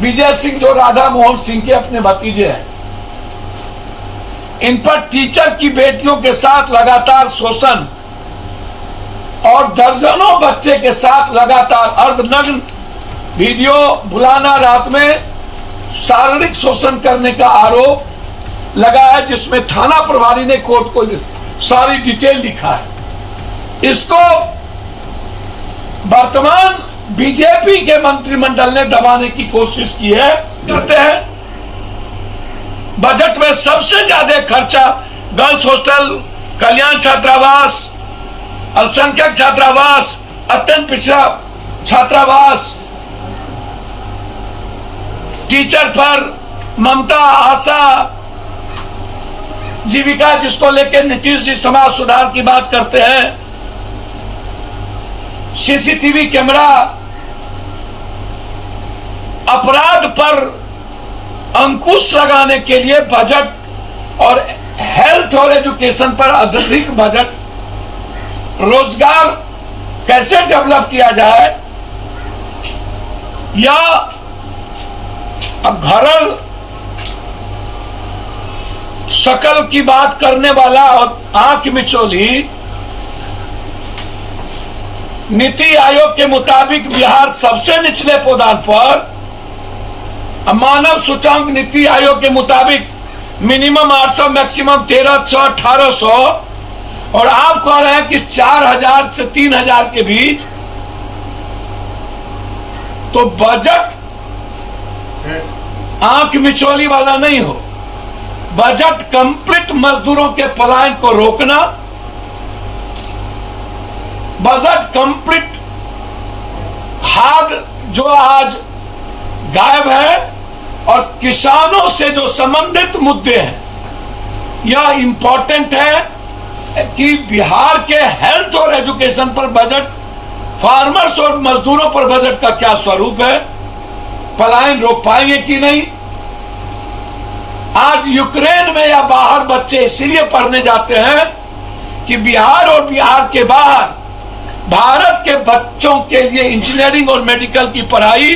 विजय सिंह जो राधा मोहन सिंह के अपने भतीजे हैं, इन पर टीचर की बेटियों के साथ लगातार शोषण और दर्जनों बच्चे के साथ लगातार अर्धनग्न वीडियो बुलाना, रात में शारीरिक शोषण करने का आरोप लगा है, जिसमें थाना प्रभारी ने कोर्ट को सारी डिटेल लिखा है। इसको वर्तमान बीजेपी के मंत्रिमंडल ने दबाने की कोशिश की है। करते हैं बजट में सबसे ज्यादा खर्चा गर्ल्स हॉस्टल, कल्याण छात्रावास, अल्पसंख्यक छात्रावास, अत्यंत पिछड़ा छात्रावास, टीचर पर ममता, आशा, जीविका जिसको लेकर नीतीश जी समाज सुधार की बात करते हैं, सीसीटीवी कैमरा, अपराध पर अंकुश लगाने के लिए बजट और हेल्थ और एजुकेशन पर अधिक बजट, रोजगार कैसे डेवलप किया जाए, या घरल शकल की बात करने वाला और आंख मिचौली नीति आयोग के मुताबिक बिहार सबसे निचले पदान पर, मानव सूचकांक नीति आयोग के मुताबिक मिनिमम 800, मैक्सिमम 1300, 1800, और आप कह रहे हैं कि 4000 से 3000 के बीच। तो बजट आंख मिचौली वाला नहीं हो, बजट कंप्लीट मजदूरों के पलायन को रोकना, बजट कंप्लीट खाद जो आज गायब है और किसानों से जो संबंधित मुद्दे हैं, यह इंपॉर्टेंट है कि बिहार के हेल्थ और एजुकेशन पर बजट, फार्मर्स और मजदूरों पर बजट का क्या स्वरूप है, पलायन रोक पाएंगे कि नहीं। आज यूक्रेन में या बाहर बच्चे इसलिए पढ़ने जाते हैं कि बिहार और बिहार के बाहर भारत के बच्चों के लिए इंजीनियरिंग और मेडिकल की पढ़ाई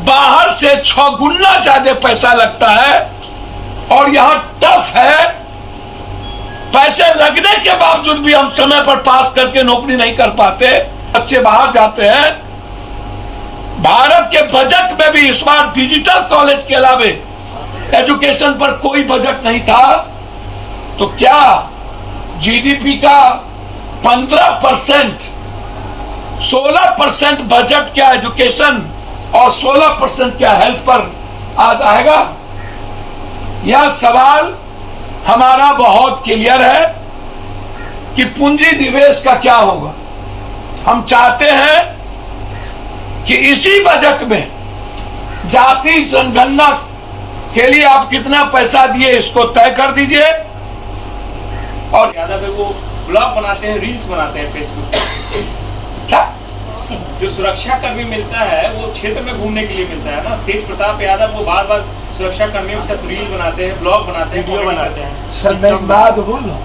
बाहर से 6 गुना ज्यादा पैसा लगता है, और यहां टफ है। पैसे लगने के बावजूद भी हम समय पर पास करके नौकरी नहीं कर पाते, बच्चे बाहर जाते हैं। भारत के बजट में भी इस बार डिजिटल कॉलेज के अलावे एजुकेशन पर कोई बजट नहीं था। तो क्या जीडीपी का 15%, 16% बजट क्या एजुकेशन और 16% क्या हेल्थ पर आज आएगा? यह सवाल हमारा बहुत क्लियर है कि पूंजी निवेश का क्या होगा। हम चाहते हैं कि इसी बजट में जाति जनगणना के लिए आप कितना पैसा दिए इसको तय कर दीजिए। और यादव वो ब्लॉग बनाते हैं, रील्स बनाते हैं फेसबुक पे। क्या जो सुरक्षा कर्मी मिलता है वो क्षेत्र में घूमने के लिए मिलता है ना। तेज प्रताप यादव वो बार बार सुरक्षा कर्मियों के साथ रील बनाते हैं, ब्लॉग बनाते हैं, वीडियो बनाते हैं। सर मैं एक बात बोलूं,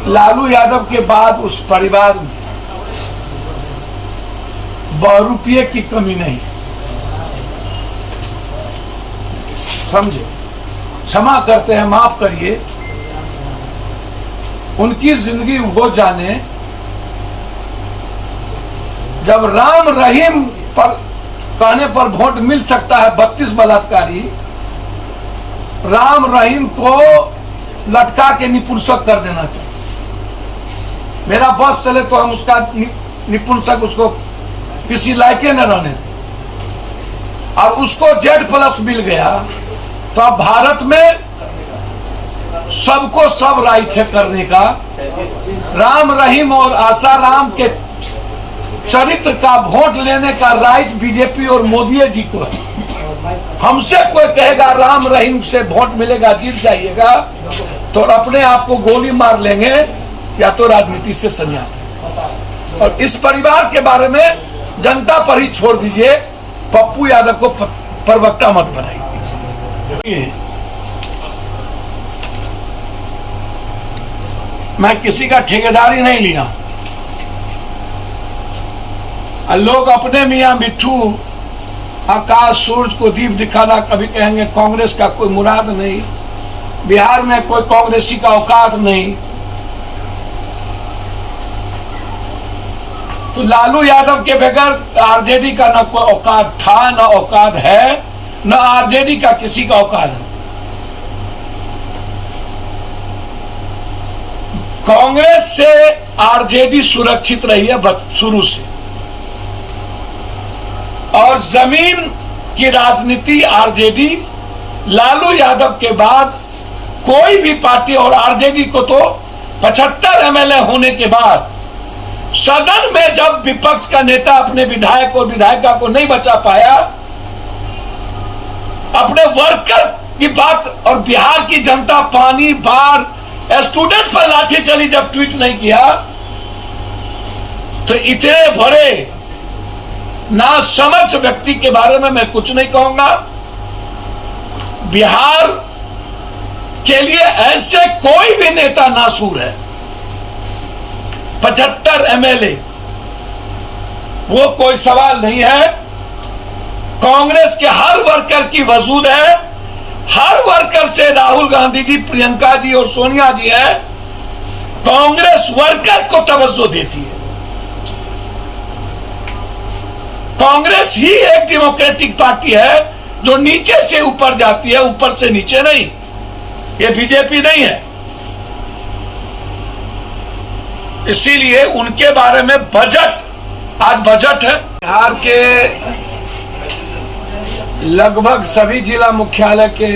लालू यादव के बाद उस परिवार में ₹1 की कमी नहीं, समझे? क्षमा करते हैं, माफ करिए। उनकी जिंदगी वो जाने जब राम रहीम पर कहने पर वोट मिल सकता है। 32 बलात्कारी राम रहीम को लटका के निपुंसक कर देना चाहिए। मेरा बस चले तो हम उसका निपुंसक उसको किसी लायके न रहने दें, और उसको Z+ मिल गया तो अब भारत में सबको सब राइट है करने का। राम रहीम और आसाराम के चरित्र का वोट लेने का राइट बीजेपी और मोदी जी को है। हमसे कोई कहेगा राम रहीम से वोट मिलेगा, जीत जाइएगा, तो अपने आप को गोली मार लेंगे या तो राजनीति से संन्यास लेंगे। और इस परिवार के बारे में जनता पर ही छोड़ दीजिए, पप्पू यादव को प्रवक्ता मत बनाइए। मैं किसी का ठेकेदारी नहीं लिया, और लोग अपने मियाँ मिट्ठू आकाश सूरज को दीप दिखाना कभी कहेंगे कांग्रेस का कोई मुराद नहीं, बिहार में कोई कांग्रेसी का औकात नहीं। तो लालू यादव के बगैर आरजेडी का न कोई औकात था, न औकात है, न आरजेडी का किसी का औकात है। कांग्रेस से आरजेडी सुरक्षित रही है शुरू से, और जमीन की राजनीति आरजेडी लालू यादव के बाद कोई भी पार्टी, और आरजेडी को तो 75 एमएलए होने के बाद सदन में जब विपक्ष का नेता अपने विधायक और विधायिका को नहीं बचा पाया, अपने वर्कर की बात, और बिहार की जनता पानी बाढ़ स्टूडेंट पर लाठी चली जब ट्वीट नहीं किया, तो इतने बड़े ना समझ व्यक्ति के बारे में मैं कुछ नहीं कहूंगा। बिहार के लिए ऐसे कोई भी नेता नासूर है। 75 एमएलए वो कोई सवाल नहीं है। कांग्रेस के हर वर्कर की वजूद है, हर वर्कर से राहुल गांधी जी, प्रियंका जी और सोनिया जी है, कांग्रेस वर्कर को तवज्जो देती है। कांग्रेस ही एक डेमोक्रेटिक पार्टी है जो नीचे से ऊपर जाती है, ऊपर से नीचे नहीं। ये बीजेपी नहीं है। इसीलिए उनके बारे में बजट, आज बजट है। बिहार के लगभग सभी जिला मुख्यालय के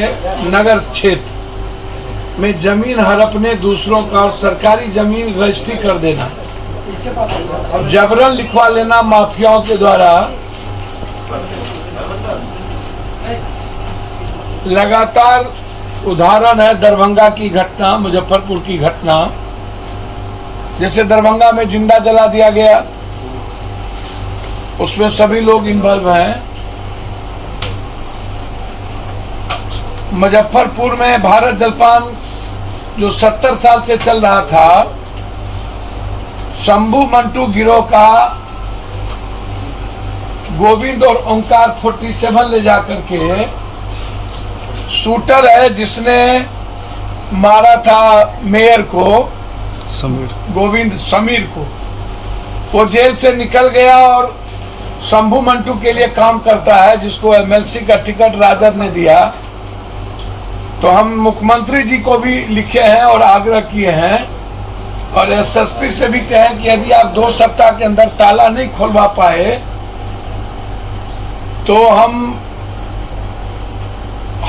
नगर क्षेत्र में जमीन हड़पने, दूसरों का और सरकारी जमीन रजिस्ट्री कर देना और जबरन लिखवा लेना माफियाओं के द्वारा लगातार उदाहरण है। दरभंगा की घटना, मुजफ्फरपुर की घटना, जैसे दरभंगा में जिंदा जला दिया गया, उसमें सभी लोग इन्वॉल्व हैं। मुजफ्फरपुर में भारत जलपान जो 70 साल से चल रहा था, शंभू मंटू गिरोह का गोविंद और ओंकार 47 ले जाकर के शूटर है जिसने मारा था मेयर को, गोविंद समीर को, वो जेल से निकल गया और शंभू मंटू के लिए काम करता है, जिसको एमएलसी का टिकट राजद ने दिया। तो हम मुख्यमंत्री जी को भी लिखे हैं और आग्रह किए हैं, और एसएसपी से भी कहें कि यदि आप 2 सप्ताह के अंदर ताला नहीं खोलवा पाए तो हम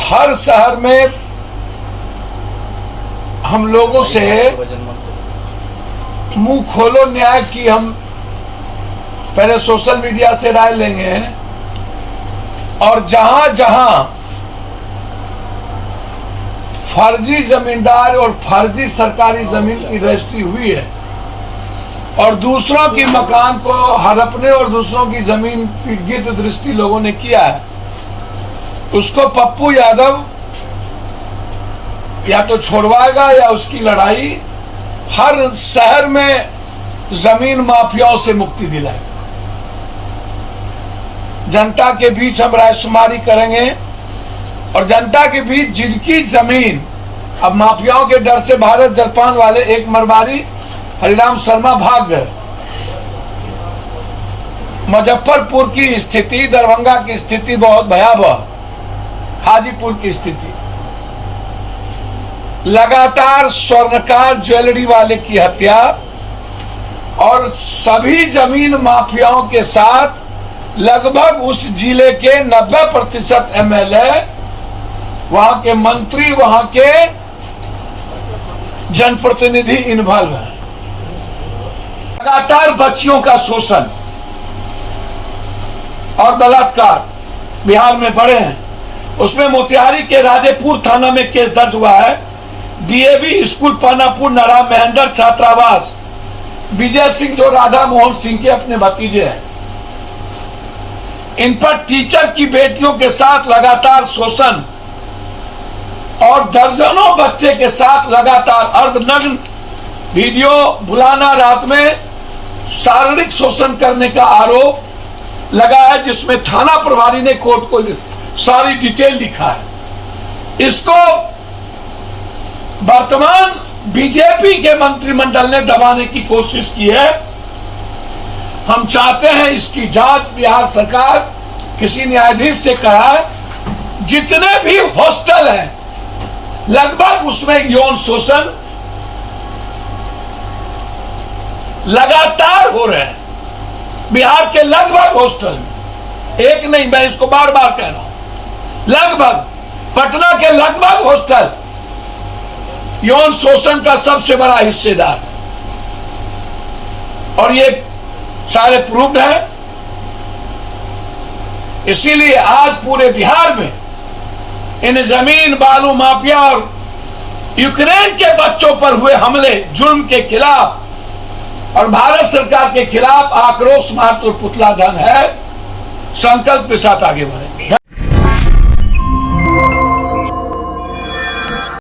हर शहर में हम लोगों से मुंह खोलो न्याय की हम पहले सोशल मीडिया से राय लेंगे, और जहां जहां फर्जी जमींदार और फर्जी सरकारी जमीन की रजिस्ट्री हुई है और दूसरों की मकान को हड़पने और दूसरों की जमीन की गिद्ध दृष्टि लोगों ने किया है, उसको पप्पू यादव या तो छोड़वाएगा या उसकी लड़ाई हर शहर में जमीन माफियाओं से मुक्ति दिलाए। जनता के बीच हम रायशुमारी करेंगे, और जनता के बीच जिनकी जमीन, अब माफियाओं के डर से भारत जलपान वाले एक मरवारी हरिराम शर्मा भाग गए। मुजफ्फरपुर की स्थिति, दरभंगा की स्थिति बहुत भयावह, हाजीपुर की स्थिति, लगातार स्वर्णकार ज्वेलरी वाले की हत्या और सभी जमीन माफियाओं के साथ लगभग उस जिले के 90% एमएलए, वहां के मंत्री, वहां के जनप्रतिनिधि इन्वॉल्व हैं। लगातार बच्चियों का शोषण और बलात्कार बिहार में बढ़े हैं। उसमें मोतिहारी के राजेपुर थाना में केस दर्ज हुआ है। डीएवी स्कूल पानापुर नारायण महेंद्र छात्रावास, विजय सिंह जो राधा मोहन सिंह के अपने भतीजे हैं, इन पर टीचर की बेटियों के साथ लगातार शोषण और दर्जनों बच्चे के साथ लगातार अर्धनग्न वीडियो बुलाना, रात में शारीरिक शोषण करने का आरोप लगा है, जिसमें थाना प्रभारी ने कोर्ट को सारी डिटेल लिखा है। इसको वर्तमान बीजेपी के मंत्रिमंडल ने दबाने की कोशिश की है। हम चाहते हैं इसकी जांच बिहार सरकार, किसी न्यायाधीश से कहा है, जितने भी हॉस्टल हैं लगभग उसमें यौन शोषण लगातार हो रहे हैं। बिहार के लगभग हॉस्टल में, एक नहीं, मैं इसको बार बार कह रहा हूं, लगभग पटना के लगभग हॉस्टल यौन शोषण का सबसे बड़ा हिस्सेदार, और ये सारे प्रूव्ड है। इसीलिए आज पूरे बिहार में इन जमीन बालू माफिया और यूक्रेन के बच्चों पर हुए हमले, जुर्म के खिलाफ और भारत सरकार के खिलाफ आक्रोश मार्च और पुतला दहन है। संकल्प के साथ आगे बढ़े।